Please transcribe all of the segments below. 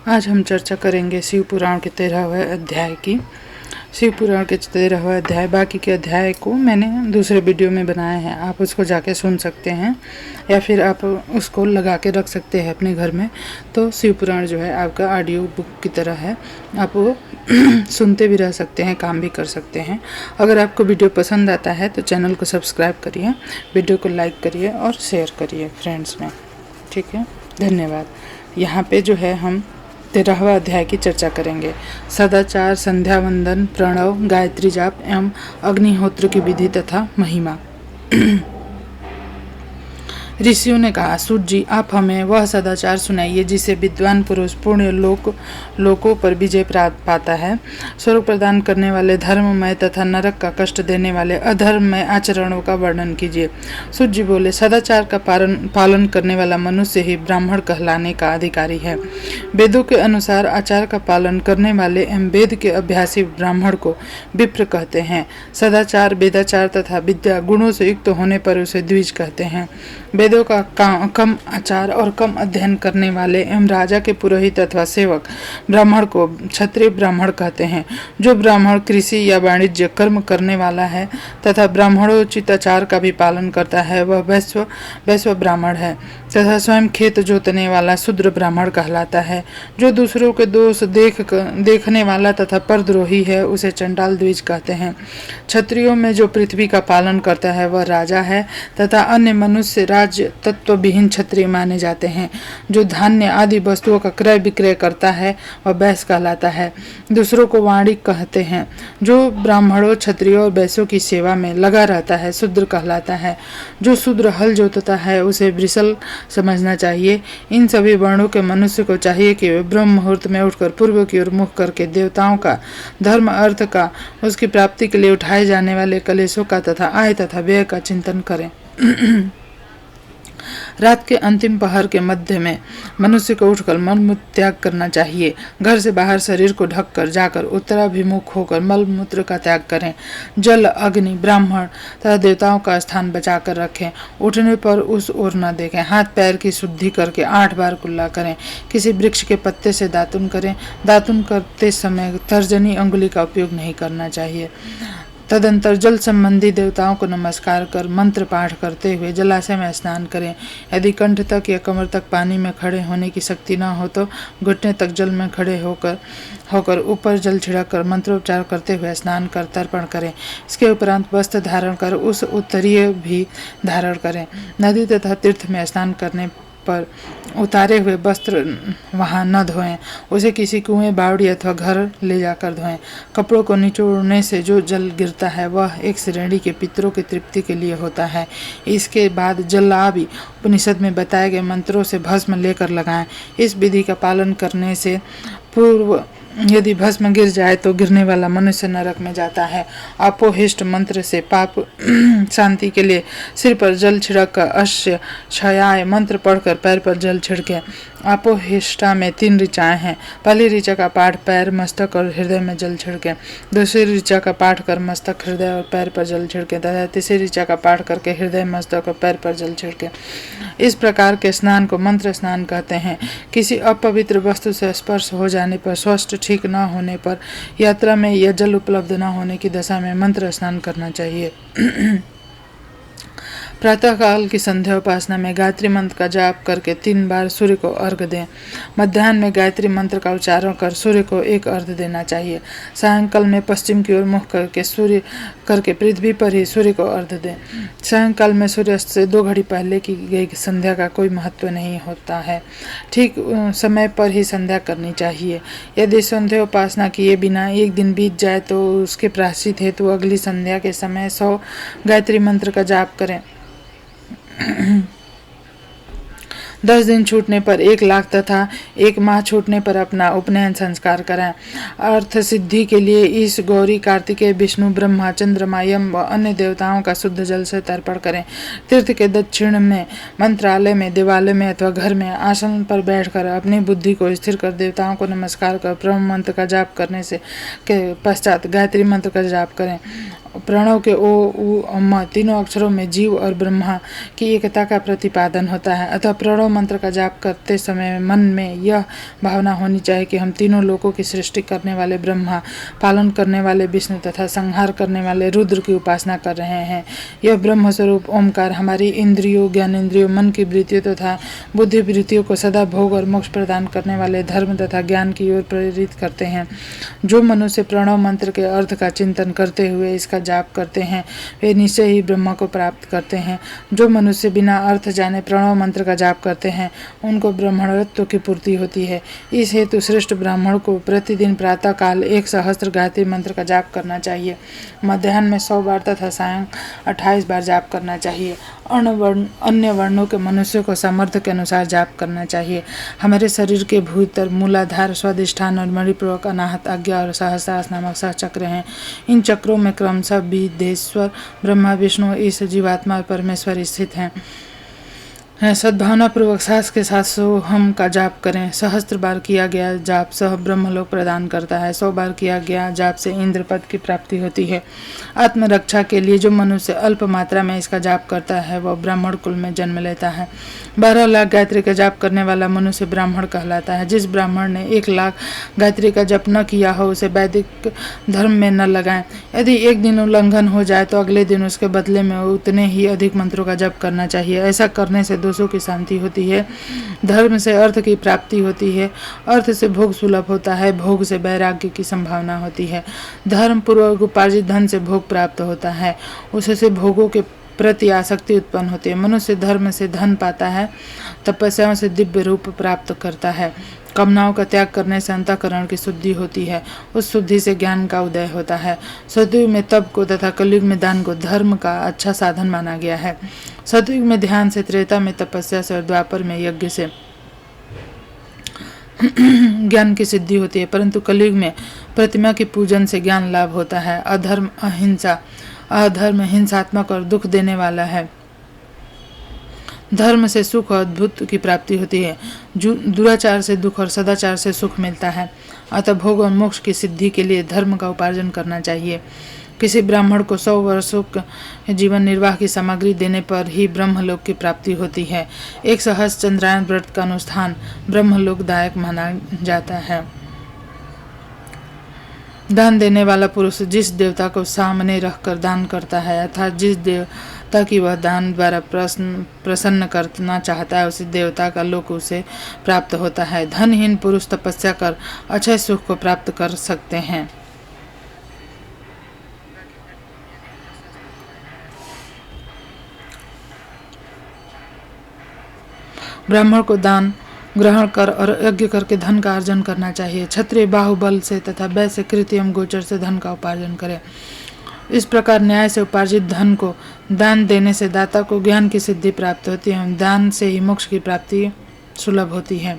आज हम चर्चा करेंगे शिव पुराण के 13वें अध्याय की। शिव पुराण के 13वें अध्याय, बाकी के अध्याय को मैंने दूसरे वीडियो में बनाया है, आप उसको जाके सुन सकते हैं या फिर आप उसको लगा के रख सकते हैं अपने घर में। तो शिव पुराण जो है आपका ऑडियो बुक की तरह है, आप वो सुनते भी रह सकते हैं, काम भी कर सकते हैं। अगर आपको वीडियो पसंद आता है तो चैनल को सब्सक्राइब करिए, वीडियो को लाइक करिए और शेयर करिए फ्रेंड्स में, ठीक है। धन्यवाद। यहाँ पे जो है हम 13वां अध्याय की चर्चा करेंगे। सदाचार, संध्या वंदन, प्रणव, गायत्री जाप एवं अग्निहोत्र की विधि तथा महिमा। ऋषियों ने कहा, सूत जी, आप हमें वह सदाचार सुनाइए जिसे विद्वान पुरुष पुण्य लोकों पर विजय पाता है। स्वर्ग प्रदान करने वाले धर्ममय तथा नरक का कष्ट देने वाले अधर्ममय आचरणों का वर्णन कीजिए। सूत जी बोले, सदाचार का पालन करने वाला मनुष्य ही ब्राह्मण कहलाने का अधिकारी है। वेदों के अनुसार आचार का पालन करने वाले एवं वेद के अभ्यासी ब्राह्मण को विप्र कहते हैं। सदाचार, वेदाचार तथा विद्या गुणों से युक्त होने पर उसे द्विज कहते हैं। वेदों का कम आचार और कम अध्ययन करने वाले एवं राजा के पुरोहित अथवा सेवक ब्राह्मण को क्षत्रिय ब्राह्मण कहते हैं। जो ब्राह्मण कृषि या वाणिज्य कर्म करने वाला है तथा ब्राह्मणोचित आचार का भी पालन करता है वह वैश्व ब्राह्मण है तथा स्वयं खेत जोतने वाला शूद्र ब्राह्मण कहलाता है। जो दूसरों के दोष देखने वाला तथा परद्रोही है उसे चंडाल द्विज कहते हैं। क्षत्रियों में जो पृथ्वी का पालन करता है वह राजा है तथा अन्य मनुष्य राज्य तत्व विहीन क्षत्रिय माने जाते हैं। जो धान्य आदि वस्तुओं का क्रय विक्रय करता है वह वैश्य कहलाता है। दूसरों को वाणिक कहते हैं। जो ब्राह्मणों, क्षत्रियों और वैश्यों की सेवा में लगा रहता है शूद्र कहलाता है। जो शूद्र हल जोतता है उसे वृषल समझना चाहिए। इन सभी वर्णों के मनुष्य को चाहिए कि वे ब्रह्म मुहूर्त में उठकर पूर्व की ओर मुख करके देवताओं का, धर्म अर्थ का, उसकी प्राप्ति के लिए उठाए जाने वाले कलेशों का तथा आय तथा व्यय का चिंतन करें। रात के अंतिम पहर के मध्य में मनुष्य को उठकर मलमूत्र त्याग करना चाहिए। घर से बाहर शरीर को ढककर जाकर उत्तराभिमुख होकर मलमूत्र का त्याग करें। जल, अग्नि, ब्राह्मण तथा देवताओं का स्थान बचाकर रखें। उठने पर उस ओर न देखें। हाथ पैर की शुद्धि करके 8 बार कुल्ला करें। किसी वृक्ष के पत्ते से दातुन करें। दातुन करते समय तर्जनी अंगुली का उपयोग नहीं करना चाहिए। तदंतर जल संबंधी देवताओं को नमस्कार कर मंत्र पाठ करते हुए जलाशय में स्नान करें। यदि कंठ तक या कमर तक पानी में खड़े होने की शक्ति न हो तो घुटने तक जल में खड़े होकर ऊपर जल छिड़ककर मंत्रोच्चार करते हुए स्नान कर तर्पण करें। इसके उपरांत वस्त्र धारण कर उस उत्तरीय भी धारण करें। नदी तथा तीर्थ में स्नान करने पर उतारे हुए वस्त्र वहां न धोएं, उसे किसी कुएं, बावड़ी अथवा घर ले जाकर धोएं। कपड़ों को निचोड़ने से जो जल गिरता है वह एक श्रेणी के पितरों की तृप्ति के लिए होता है। इसके बाद जलाबी उपनिषद में बताए गए मंत्रों से भस्म लेकर लगाएं। इस विधि का पालन करने से पूर्व यदि भस्म गिर जाए तो गिरने वाला मनुष्य नरक में जाता है। अपोहिष्ट मंत्र से पाप शांति के लिए सिर पर जल छिड़क कर अश्य क्षयाय मंत्र पढ़कर पैर पर जल छिड़के। अपोहिष्टा में 3 ऋचाएं हैं। पहली ऋचा का पाठ पैर, मस्तक और हृदय में जल छिड़के। दूसरी ऋचा का पाठ कर मस्तक, हृदय और पैर पर जल छिड़के तथा तीसरी ऋचा का पाठ करके हृदय, मस्तक और पैर पर जल छिड़के। इस प्रकार के स्नान को मंत्र स्नान कहते हैं। किसी अपवित्र वस्तु से स्पर्श हो जाने पर, स्वस्थ ठीक न होने पर, यात्रा में यह जल उपलब्ध न होने की दशा में मंत्र स्नान करना चाहिए। प्रातःकाल की संध्या उपासना में गायत्री मंत्र का जाप करके 3 बार सूर्य को अर्घ दें। मध्याह्न में गायत्री मंत्र का उच्चारण कर सूर्य को एक अर्घ देना चाहिए। सायंकाल में पश्चिम की ओर मुख करके पृथ्वी पर ही सूर्य को अर्घ दें। सायंकाल में सूर्यास्त से 2 घड़ी पहले की गई संध्या का कोई महत्व नहीं होता है। ठीक समय पर ही संध्या करनी चाहिए। यदि संध्या उपासना किए बिना एक दिन बीत जाए तो उसके प्रायश्चित हेतु अगली संध्या के समय 100 गायत्री मंत्र का जाप करें। 10 दिन छूटने पर 1 लाख तथा 1 माह छूटने पर अपना उपनयन संस्कार कराएं। अर्थ सिद्धि के लिए इस गौरी, कार्तिकेय, विष्णु, ब्रह्मा, चंद्रमा, यम व अन्य देवताओं का शुद्ध जल से तर्पण करें। तीर्थ के दक्षिण में, मंत्रालय में, देवालय में अथवा घर में आसन पर बैठकर अपनी बुद्धि को स्थिर कर देवताओं को नमस्कार कर ब्रह्म मंत्र का जाप करने से के पश्चात गायत्री मंत्र का जाप करें। प्रणव के ओ उ अम्मा तीनों अक्षरों में जीव और ब्रह्मा की एकता का प्रतिपादन होता है। अतः प्रणव मंत्र का जाप करते समय मन में यह भावना होनी चाहिए कि हम तीनों लोकों की सृष्टि करने वाले ब्रह्मा, पालन करने वाले विष्णु तथा संहार करने वाले रुद्र की उपासना कर रहे हैं। यह ब्रह्म स्वरूप ओमकार हमारी इंद्रियों, ज्ञानेंद्रियों, मन की वृत्तियों तथा बुद्धि वृत्तियों को सदा भोग और मोक्ष प्रदान करने वाले धर्म तथा ज्ञान की ओर प्रेरित करते हैं। जो मनुष्य प्रणव मंत्र के अर्थ का चिंतन करते हुए इसका जाप करते हैं वे निश्चय ही ब्रह्म को प्राप्त करते हैं। जो मनुष्य बिना अर्थ जाने प्रणव मंत्र का जाप करते हैं उनको ब्राह्मणत्व की पूर्ति होती है। इस हेतु श्रेष्ठ ब्राह्मण को प्रतिदिन प्रातः काल 1 सहस्त्र गायत्री मंत्र का जाप करना चाहिए, मध्याह्न में 100 बार तथा सायं 28 बार जाप करना चाहिए। अन्य वर्णों के मनुष्यों को सामर्थ्य के अनुसार जाप करना चाहिए। हमारे शरीर के भीतर मूलाधार, स्वादिष्ठान और मणिपूरक, अनाहत, आज्ञा और सहस्रार नामक सहचक्र हैं। इन चक्रों में क्रमशः विदेश्वर, ब्रह्मा, विष्णु, ईश, जीवात्मा और परमेश्वर स्थित हैं। सद्भावना पूर्वक सास के साथ सोहम का जाप करें। 1000 बार किया गया जाप सह ब्रह्मलोक प्रदान करता है। 100 बार किया गया जाप से इंद्र पद की प्राप्ति होती है। आत्मरक्षा के लिए जो मनुष्य अल्प मात्रा में इसका जाप करता है वह ब्राह्मण कुल में जन्म लेता है। 12 लाख गायत्री का जाप करने वाला मनुष्य ब्राह्मण कहलाता है। जिस ब्राह्मण ने 1 लाख गायत्री का जप न किया हो उसे वैदिक धर्म में न लगाएं। यदि एक दिन उल्लंघन हो जाए तो अगले दिन उसके बदले में उतने ही अधिक मंत्रों का जप करना चाहिए। ऐसा करने से दोषों की शांति होती है, धर्म से अर्थ की प्राप्ति होती है, अर्थ से भोग सुलभ होता है, भोग से वैराग्य की संभावना होती है, धर्म पूर्वक उपार्जित धन से भोग प्राप्त होता है, उससे भोगों के प्रति आसक्ति उत्पन्न होती है। मनुष्य धर्म से धन पाता है, तपस्याओं से दिव्य रूप प्राप्त करता है, कामनाओं का त्याग करने से अंतःकरण की शुद्धि होती है, उस शुद्धि से ज्ञान का उदय होता है। सतयुग में तप को तथा कलयुग में दान को धर्म का अच्छा साधन माना गया है। सतयुग में ध्यान से, त्रेता में तपस्या से और द्वापर में यज्ञ से ज्ञान की सिद्धि होती है, परंतु कलयुग में प्रतिमा के पूजन से ज्ञान लाभ होता है। अधर्म हिंसात्मक और दुख देने वाला है। धर्म से सुख और अद्भुत की प्राप्ति होती है। दुराचार से दुख और सदाचार से सुख मिलता है। अतः भोग और मोक्ष की सिद्धि के लिए धर्म का उपार्जन करना चाहिए। किसी ब्राह्मण को 100 वर्षों के जीवन निर्वाह की सामग्री देने पर ही ब्रह्मलोक की प्राप्ति होती है। 1 सहस्त्र चंद्रायन व्रत का अनुष्ठान ब्रह्मलोकदायक माना जाता है। दान देने वाला पुरुष जिस देवता को सामने रखकर दान करता है अर्थात जिस देवता की वह दान द्वारा प्रसन्न करना चाहता है उसी देवता का लोक उसे प्राप्त होता है। धनहीन पुरुष तपस्या कर अक्षय सुख को प्राप्त कर सकते हैं। ब्राह्मण को दान ग्रहण कर और यज्ञ करके धन का अर्जन करना चाहिए। क्षत्रिय बाहुबल से तथा वैश्य कृत्रिम गोचर से धन का उपार्जन करे। इस प्रकार न्याय से उपार्जित धन को दान देने से दाता को ज्ञान की सिद्धि प्राप्त होती है। दान से ही मोक्ष की प्राप्ति सुलभ होती है।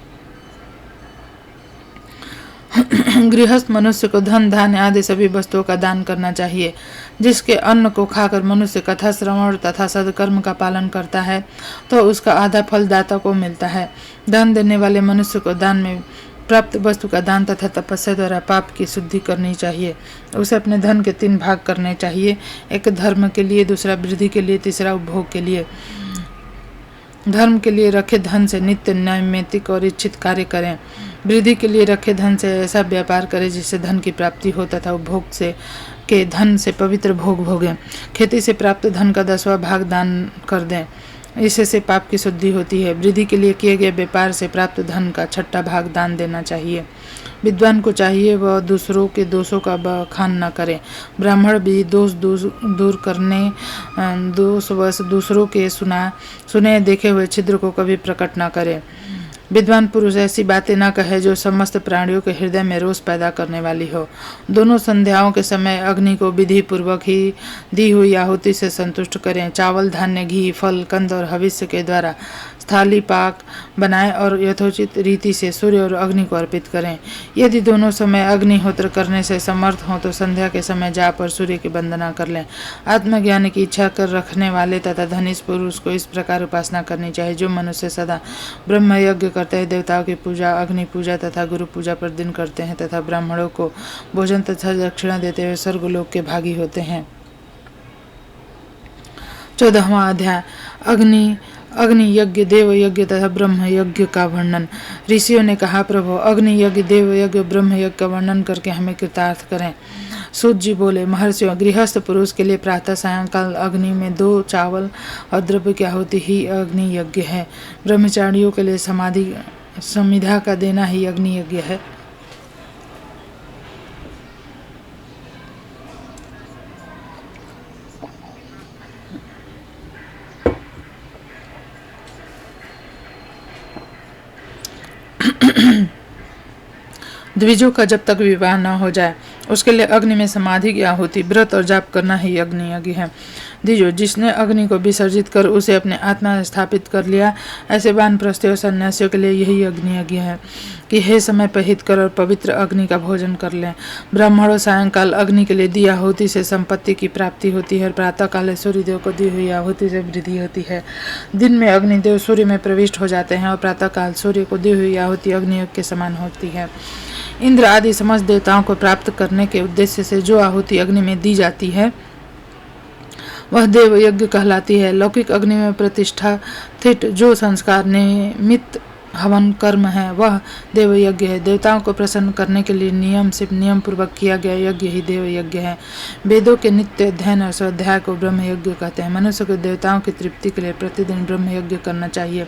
गृहस्थ मनुष्य को धन, धान्य आदि सभी वस्तुओं का दान करना चाहिए। जिसके अन्न को खाकर मनुष्य कथा श्रवण तथा सदकर्म का पालन करता है तो उसका आधा फल दाता को मिलता है। दान देने वाले मनुष्य को दान में प्राप्त वस्तु का दान तथा तपस्या द्वारा पाप की शुद्धि करनी चाहिए। उसे अपने धन के 3 भाग करने चाहिए, एक धर्म के लिए, दूसरा वृद्धि के लिए, तीसरा उपभोग के लिए। धर्म के लिए रखे धन से नित्य नैमित्तिक और इच्छित कार्य करें। वृद्धि के लिए रखे धन से ऐसा व्यापार करें जिससे धन की प्राप्ति हो तथा उपभोग से के धन से पवित्र भोग भोगें। खेती से प्राप्त धन का 10वां भाग दान कर दें, इससे पाप की शुद्धि होती है। वृद्धि के लिए किए गए व्यापार से प्राप्त धन का 6वां भाग दान देना चाहिए। विद्वान को चाहिए वह दूसरों के दोषों का बखान न करे। ब्राह्मण भी दोष दूर करने दोषवश दूसरों के सुने देखे हुए छिद्र को कभी प्रकट न करे। विद्वान पुरुष ऐसी बातें न कहे जो समस्त प्राणियों के हृदय में रोष पैदा करने वाली हो। दोनों संध्याओं के समय अग्नि को विधि पूर्वक ही दी हुई आहुति से संतुष्ट करें। चावल, धान्य, घी, फल, कंद और हविष्य के द्वारा थाली पाक बनाएं और यथोचित रीति से सूर्य और अग्नि को अर्पित करें। यदि दोनों समय अग्निहोत्र करने से समर्थ हों तो संध्या के समय जाप और सूर्य की वंदना कर लें। आत्मज्ञान की इच्छा कर रखने वाले तथा धनिष्ठ पुरुष को इस प्रकार उपासना करनी चाहिए। जो मनुष्य सदा ब्रह्म यज्ञ करते हैं, देवताओं की पूजा, अग्नि पूजा तथा गुरु पूजा प्रतिदिन करते हैं तथा ब्राह्मणों को भोजन तथा दक्षिणा देते हुए स्वर्गलोक के भागी होते हैं। 14वां अध्याय अग्नि यज्ञ, देव यज्ञ तथा ब्रह्म यज्ञ का वर्णन। ऋषियों ने कहा, प्रभु, अग्नि यज्ञ, देव यज्ञ, ब्रह्म यज्ञ का वर्णन करके हमें कृतार्थ करें। सूत जी बोले, महर्षियों, गृहस्थ पुरुष के लिए प्रातः सायंकाल अग्नि में 2 चावल और द्रव्य की आहुति ही अग्नि यज्ञ है। ब्रह्मचारियों के लिए समिधा का देना ही अग्नि यज्ञ है। द्विजों का जब तक विवाह न हो जाए उसके लिए अग्नि में समाधि की आहुति, व्रत और जाप करना ही अग्नि यज्ञ है। द्विजो, जिसने अग्नि को विसर्जित कर उसे अपने आत्मा में स्थापित कर लिया, ऐसे वानप्रस्थियों और सन्यासियों के लिए यही अग्नि यज्ञ है कि हे समय पर हित कर और पवित्र अग्नि का भोजन कर लें। ब्राह्मणों सायंकाल अग्नि के लिए दी आहुति से संपत्ति की प्राप्ति होती है और प्रातः काल सूर्यदेव को दी हुई आहुति से वृद्धि होती है। दिन में अग्निदेव सूर्य में प्रविष्ट हो जाते हैं और प्रातः काल सूर्य को दी हुई आहुति अग्नियोग के समान होती है। इंद्र आदि समस्त देवताओं को प्राप्त करने के उद्देश्य से जो आहुति अग्नि में दी जाती है वह देव यज्ञ कहलाती है। लौकिक अग्नि में प्रतिष्ठित जो संस्कार निमित्त हवन कर्म है वह देव यज्ञ है। देवताओं को प्रसन्न करने के लिए नियम पूर्वक किया गया यज्ञ ही देव यज्ञ है। वेदों के नित्य अध्ययन और स्वाध्याय को ब्रह्म यज्ञ कहते हैं। मनुष्य को देवताओं की तृप्ति के लिए प्रतिदिन ब्रह्म यज्ञ करना चाहिए।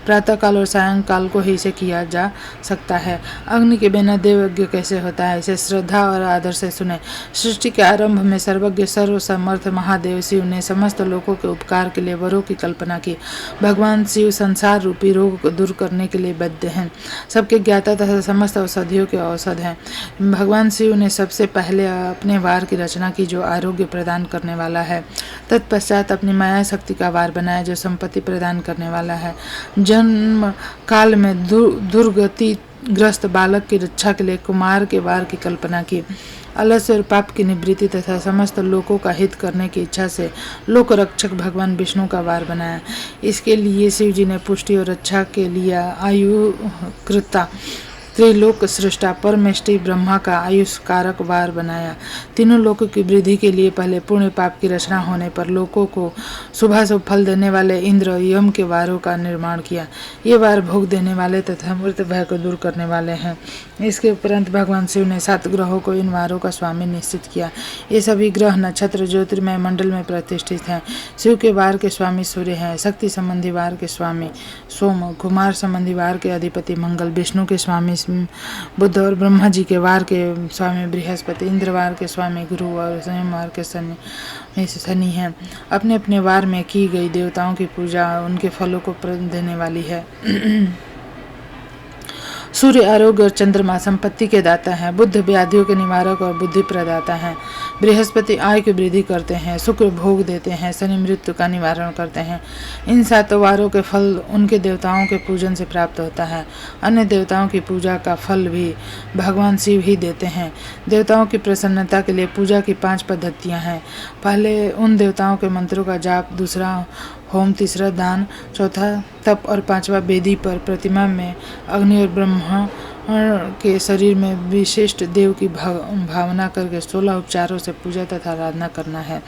प्रातः काल और सायंकाल को ही इसे किया जा सकता है। अग्नि के बिना देव यज्ञ कैसे होता है, इसे श्रद्धा और आदर से सुने। सृष्टि के आरंभ में सर्वज्ञ सर्वसमर्थ महादेव शिव ने समस्त लोगों के उपकार के लिए वरों की कल्पना की। भगवान शिव संसार रूपी रोग को दूर करने के लिए बद्ध हैं, सबके ज्ञाता तथा समस्त औषधियों के औषध हैं। भगवान शिव ने सबसे पहले अपने वार की रचना की जो आरोग्य प्रदान करने वाला है। तत्पश्चात अपनी माया शक्ति का वार बनाया जो संपत्ति प्रदान करने वाला है। जन्म काल में दुर्गति ग्रस्त बालक की रक्षा के लिए कुमार के वार की कल्पना की। आलस्य और पाप की निवृत्ति तथा समस्त लोकों का हित करने की इच्छा से लोक रक्षक भगवान विष्णु का वार बनाया। इसके लिए शिव जी ने पुष्टि और रक्षा के लिए आयु कृता त्रिलोक सृष्टा परमेष्टि ब्रह्मा का आयुष कारक वार बनाया। तीनों लोकों की वृद्धि के लिए पहले पुण्य पाप की रचना होने पर लोकों को शुभाशुभ फल देने वाले इंद्र यम के वारों का निर्माण किया। ये वार भोग देने वाले तथा मृत भय को दूर करने वाले हैं। इसके उपरांत भगवान शिव ने 7 ग्रहों को इन वारों का स्वामी निश्चित किया। ये सभी ग्रह नक्षत्र ज्योतिर्मय मंडल में प्रतिष्ठित हैं। शिव के वार के स्वामी सूर्य हैं, शक्ति संबंधी वार के स्वामी सोम, कुमार संबंधी वार के अधिपति मंगल, विष्णु के स्वामी बुध और ब्रह्मा जी के वार के स्वामी बृहस्पति, इंद्रवार के स्वामी गुरु और संयमवार के शनि हैं। अपने अपने वार में की गई देवताओं की पूजा उनके फलों को देने वाली है। सूर्य आरोग्य और चंद्रमा संपत्ति के दाता हैं। बुध व्याधियों के निवारक और बुद्धि प्रदाता हैं। बृहस्पति आय की वृद्धि करते हैं। शुक्र भोग देते हैं। शनि मृत्यु का निवारण करते हैं। इन 7 वारों के फल उनके देवताओं के पूजन से प्राप्त होता है। अन्य देवताओं की पूजा का फल भी भगवान शिव ही देते हैं। देवताओं की प्रसन्नता के लिए पूजा की 5 पद्धतियां हैं। पहले उन देवताओं के मंत्रों का जाप, दूसरा होम, तीसरा दान, चौथा तप और 5वां वेदी पर प्रतिमा में अग्नि और ब्रह्मा के शरीर में विशिष्ट देव की भावना करके 16 उपचारों से पूजा तथा आराधना करना है।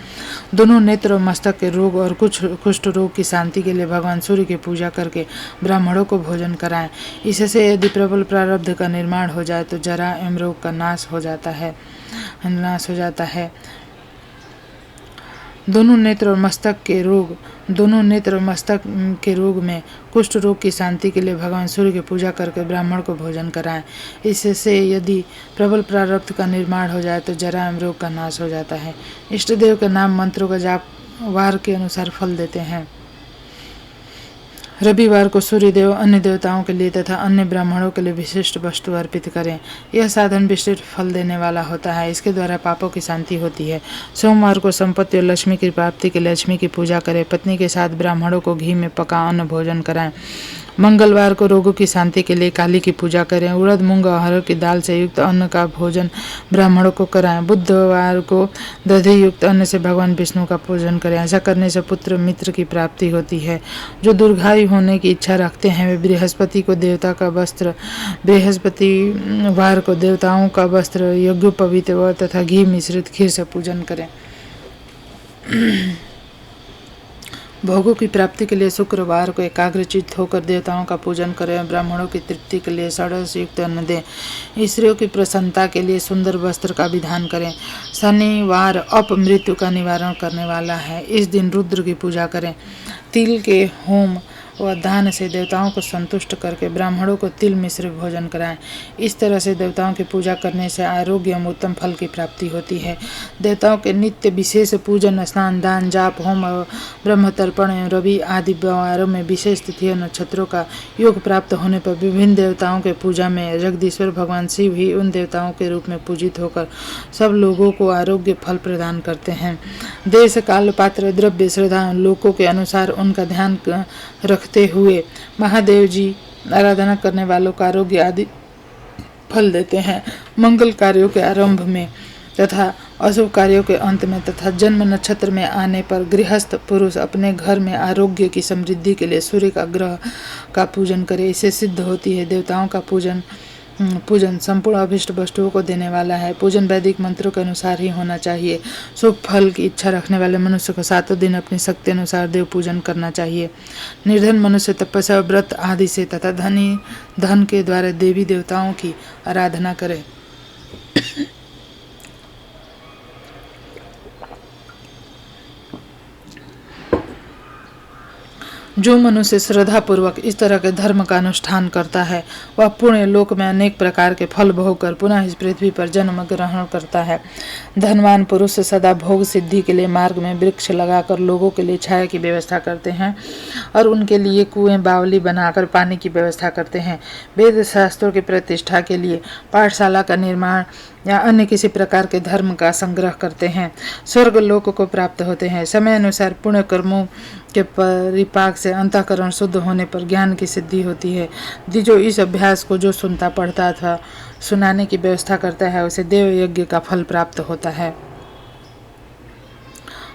दोनों नेत्र और मस्तक के रोग और कुछ कुष्ठ रोग की शांति के लिए भगवान सूर्य की पूजा करके ब्राह्मणों को भोजन कराएं। इससे यदि प्रबल प्रारब्ध का निर्माण हो जाए तो जरा एवं रोग का नाश हो जाता है। दोनों नेत्र और मस्तक के रोग में कुष्ठ रोग की शांति के लिए भगवान सूर्य की पूजा करके ब्राह्मण को भोजन कराएं। इससे यदि प्रबल प्रारब्ध का निर्माण हो जाए तो जरा एवं रोग का नाश हो जाता है। इष्ट देव के नाम मंत्रों का जाप वार के अनुसार फल देते हैं। रविवार को सूर्यदेव, अन्य देवताओं के लिए तथा अन्य ब्राह्मणों के लिए विशिष्ट वस्तु अर्पित करें। यह साधन विशिष्ट फल देने वाला होता है। इसके द्वारा पापों की शांति होती है। सोमवार को संपत्ति और लक्ष्मी की प्राप्ति के लिए लक्ष्मी की पूजा करें। पत्नी के साथ ब्राह्मणों को घी में पका अन्न भोजन कराएं। मंगलवार को रोगों की शांति के लिए काली की पूजा करें। उड़द, मूंग और अरहर की दाल से युक्त अन्न का भोजन ब्राह्मणों को कराएं। बुधवार को दधि युक्त अन्न से भगवान विष्णु का पूजन करें। ऐसा करने से पुत्र मित्र की प्राप्ति होती है। जो दीर्घायु होने की इच्छा रखते हैं वे बृहस्पति को देवता का वस्त्र, बृहस्पतिवार को देवताओं का वस्त्र, यज्ञोपवीत तथा घी मिश्रित खीर से पूजन करें। भोगों की प्राप्ति के लिए शुक्रवार को एकाग्रचित्त होकर देवताओं का पूजन करें। ब्राह्मणों की तृप्ति के लिए षड्स युक्त अन्न दें। स्त्रियों की प्रसन्नता के लिए सुंदर वस्त्र का विधान करें। शनिवार अपमृत्यु का निवारण करने वाला है। इस दिन रुद्र की पूजा करें। तिल के होम व दान से देवताओं को संतुष्ट करके ब्राह्मणों को तिल मिश्र भोजन कराएं। इस तरह से देवताओं की पूजा करने से आरोग्य एवं उत्तम फल की प्राप्ति होती है। देवताओं के नित्य विशेष पूजन, स्नान, दान, जाप, होम और ब्रह्म तर्पण एवं रवि आदि व्यवहारों में विशेष तिथि और नक्षत्रों का योग प्राप्त होने पर विभिन्न देवताओं के पूजा में जगदीश्वर भगवान शिव ही उन देवताओं के रूप में पूजित होकर सब लोगों को आरोग्य फल प्रदान करते हैं। देश, काल, पात्र, द्रव्य, श्रद्धा, लोकों के अनुसार उनका ध्यान रखते हुए महादेव जी आराधना करने वालों को आरोग्य आदि फल देते हैं। मंगल कार्यों के आरंभ में तथा अशुभ कार्यों के अंत में तथा जन्म नक्षत्र में आने पर गृहस्थ पुरुष अपने घर में आरोग्य की समृद्धि के लिए सूर्य का ग्रह का पूजन करे। इससे सिद्ध होती है। देवताओं का पूजन संपूर्ण अभिष्ट वस्तुओं को देने वाला है। पूजन वैदिक मंत्रों के अनुसार ही होना चाहिए। शुभ फल की इच्छा रखने वाले मनुष्य को 7 दिन अपनी शक्ति अनुसार देव पूजन करना चाहिए। निर्धन मनुष्य तपस्या, व्रत आदि से तथा धन के द्वारा देवी देवताओं की आराधना करे। जो मनुष्य श्रद्धापूर्वक इस तरह के धर्म का अनुष्ठान करता है वह पुण्य लोक में अनेक प्रकार के फल भोग कर पुनः इस पृथ्वी पर जन्म ग्रहण करता है। धनवान पुरुष सदा भोग सिद्धि के लिए मार्ग में वृक्ष लगाकर लोगों के लिए छाया की व्यवस्था करते हैं और उनके लिए कुएं, बावली बनाकर पानी की व्यवस्था करते हैं। वेद शास्त्रों की प्रतिष्ठा के लिए पाठशाला का निर्माण या अन्य किसी प्रकार के धर्म का संग्रह करते हैं। स्वर्ग लोक को प्राप्त होते हैं। समय अनुसार पुण्य कर्मों के परिपाक से अंतःकरण शुद्ध होने पर ज्ञान की सिद्धि होती है। जो इस अभ्यास को जो सुनता, पढ़ता अथवा सुनाने की व्यवस्था करता है उसे देव यज्ञ का फल प्राप्त होता है।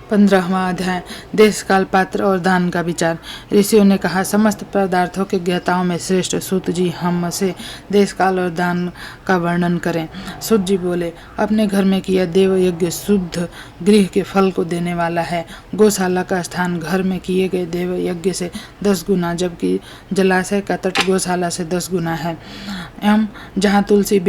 15वां अध्याय देश, काल, पात्र और दान का विचार। ऋषियों ने कहा, समस्त पदार्थों के ज्ञाताओं में श्रेष्ठ सूत जी हमसे देश, काल और दान का वर्णन करें। सूत जी बोले, अपने घर में किया देव यज्ञ शुद्ध गृह के फल को देने वाला है। गौशाला का स्थान घर में किए गए देव यज्ञ से 10 गुना, जबकि जलाशय का तट गौशाला से 10 गुना है। एवं जहाँ तुलसी,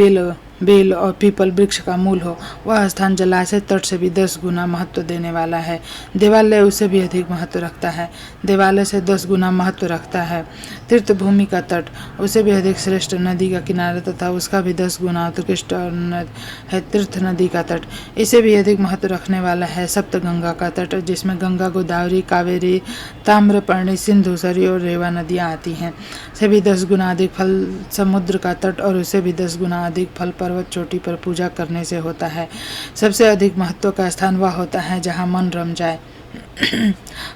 बेल और पीपल वृक्ष का मूल हो वह स्थान जलाशय तट से भी 10 गुना महत्व देने वाला है। देवालय उससे भी अधिक महत्व रखता है। देवालय से 10 गुना महत्व रखता है। तीर्थ भूमि का तट उसे भी अधिक श्रेष्ठ। नदी का किनारा तथा उसका भी 10 गुना उत्कृष्ट है। तीर्थ नदी का तट इसे भी अधिक महत्व रखने वाला है। सप्त गंगा का तट जिसमें गंगा, गोदावरी, कावेरी, ताम्रपर्णी, सिंधु, सरयू और रेवा नदियाँ आती हैं, से भी 10 गुना अधिक फल। समुद्र का तट और उसे भी 10 गुना अधिक फल पर्वत चोटी पर पूजा करने से होता है। सबसे अधिक महत्व का स्थान वह होता है जहाँ मन रम जाए।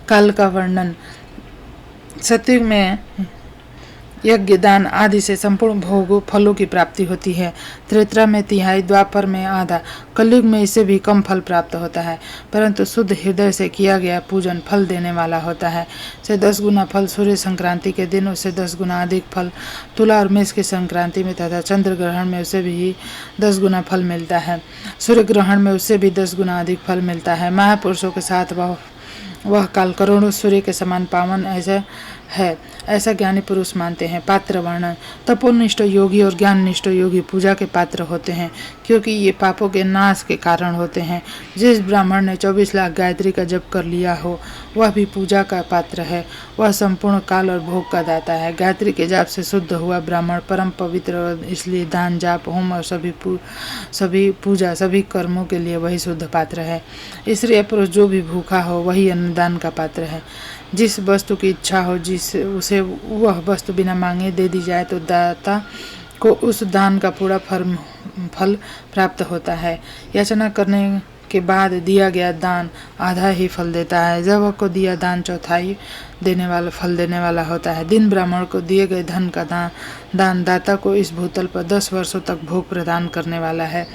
काल का वर्णन। सतयुग में यज्ञ, दान आदि से संपूर्ण भोगों फलों की प्राप्ति होती है। त्रेता में तिहाई, द्वापर में आधा, कलयुग में इससे भी कम फल प्राप्त होता है। परंतु शुद्ध हृदय से किया गया पूजन फल देने वाला होता है। से 10 गुना फल सूर्य संक्रांति के दिन, उससे 10 गुना अधिक फल तुला और मेष की संक्रांति में तथा चंद्र ग्रहण में उसे भी 10 गुना फल मिलता है। सूर्य ग्रहण में उससे भी 10 गुना अधिक फल मिलता है। महापुरुषों के साथ वह काल करोड़ों सूर्य के समान पावन ऐसा ज्ञानी पुरुष मानते हैं। पात्र वर्णन। तपोनिष्ठ योगी और ज्ञान निष्ठ योगी पूजा के पात्र होते हैं, क्योंकि ये पापों के नाश के कारण होते हैं। जिस ब्राह्मण ने 24 लाख गायत्री का जप कर लिया हो वह भी पूजा का पात्र है। वह संपूर्ण काल और भोग का दाता है। गायत्री के जाप से शुद्ध हुआ ब्राह्मण परम पवित्र और इसलिए दान, जाप, होम और सभी पूजा, सभी कर्मों के लिए वही शुद्ध पात्र है। स्त्री पुरुष जो भी भूखा हो वही अन्नदान का पात्र है। जिस वस्तु की इच्छा हो उसे वह वस्तु बिना मांगे दे दी जाए तो दाता को उस दान का पूरा फल प्राप्त होता है। याचना करने के बाद दिया गया दान आधा ही फल देता है। जब को दिया दान चौथाई फल देने वाला होता है। दिन ब्राह्मण को दिए गए धन का दान दाता को इस भूतल पर 10 वर्षों तक भोग प्रदान करने वाला है।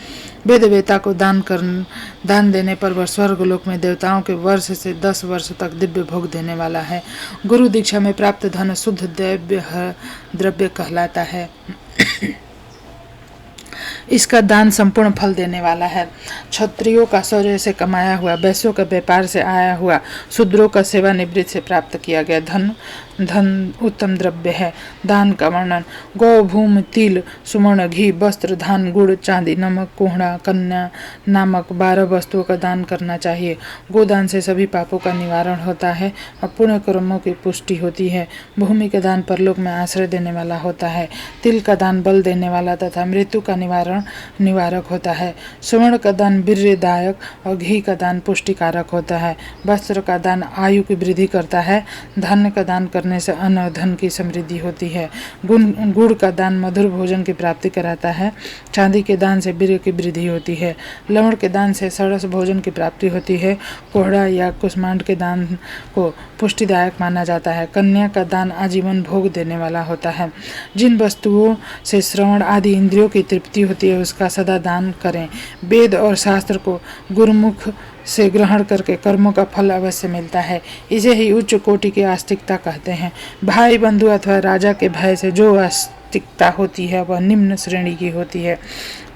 वेदवेता को दान देने पर वह स्वर्गलोक में देवताओं के वर्ष से 10 वर्ष तक दिव्य भोग देने वाला है। गुरु दीक्षा में प्राप्त धन शुद्ध द्रव्य कहलाता है। इसका दान संपूर्ण फल देने वाला है। क्षत्रियों का शौर्य से कमाया हुआ, वैश्यों का व्यापार से आया हुआ, शूद्रों का सेवानिवृत्ति से प्राप्त किया गया धन उत्तम द्रव्य है। दान का वर्णन। गौ, भूमि, तिल, सुवर्ण, घी, वस्त्र, धान, गुड़, चांदी, नमक, कोहड़ा, कन्या नामक 12 वस्तुओं का दान करना चाहिए। गोदान से सभी पापों का निवारण होता है और पुण्य कर्मों की पुष्टि होती है। भूमि का दान परलोक में आश्रय देने वाला होता है। तिल का दान बल देने वाला तथा मृत्यु का निवारक होता है। सुवर्ण का दान वीर्यदायक और घी का दान पुष्टिकारक होता है। वस्त्र का दान आयु की वृद्धि करता है। धान्य का दान करने से अन्न और धन की समृद्धि होती है। गुड़ का दान मधुर भोजन की प्राप्ति कराता है। चांदी के दान से वीर्य की वृद्धि होती है। लवण के दान से सरस भोजन की प्राप्ति होती है। कोहड़ा या कुष्मांड के दान को पुष्टिदायक माना जाता है। कन्या का दान आजीवन भोग देने वाला होता है। जिन वस्तुओं से श्रवण आदि इंद्रियों की तृप्ति होती है उसका सदा दान करें। वेद और शास्त्र को गुरुमुख से ग्रहण करके कर्मों का फल अवश्य मिलता है। इसे ही उच्च कोटि की आस्तिकता कहते हैं। भाई बंधु अथवा राजा के भय से जो आस्तिकता होती है वह निम्न श्रेणी की होती है।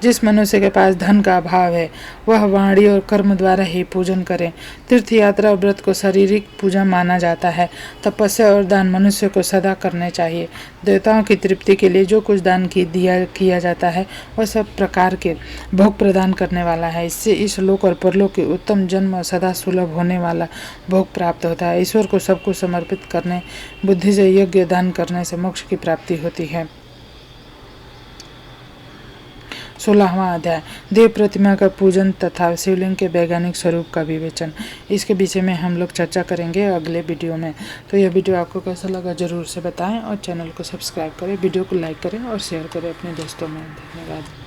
जिस मनुष्य के पास धन का अभाव है वह वाणी और कर्म द्वारा ही पूजन करे। तीर्थ यात्रा और व्रत को शारीरिक पूजा माना जाता है। तपस्या और दान मनुष्य को सदा करने चाहिए। देवताओं की तृप्ति के लिए जो कुछ दान किया जाता है वह सब प्रकार के भोग प्रदान करने वाला है। इससे इस लोक और परलोक के उत्तम जन्म और सदा सुलभ होने वाला भोग प्राप्त होता है। ईश्वर को सब कुछ समर्पित करने, बुद्धि से यज्ञ दान करने से मोक्ष की प्राप्ति होती है। 16वां अध्याय देव प्रतिमा का पूजन तथा शिवलिंग के वैज्ञानिक स्वरूप का विवेचन। इसके विषय में हम लोग चर्चा करेंगे अगले वीडियो में। तो यह वीडियो आपको कैसा लगा जरूर से बताएं और चैनल को सब्सक्राइब करें, वीडियो को लाइक करें और शेयर करें अपने दोस्तों में। धन्यवाद।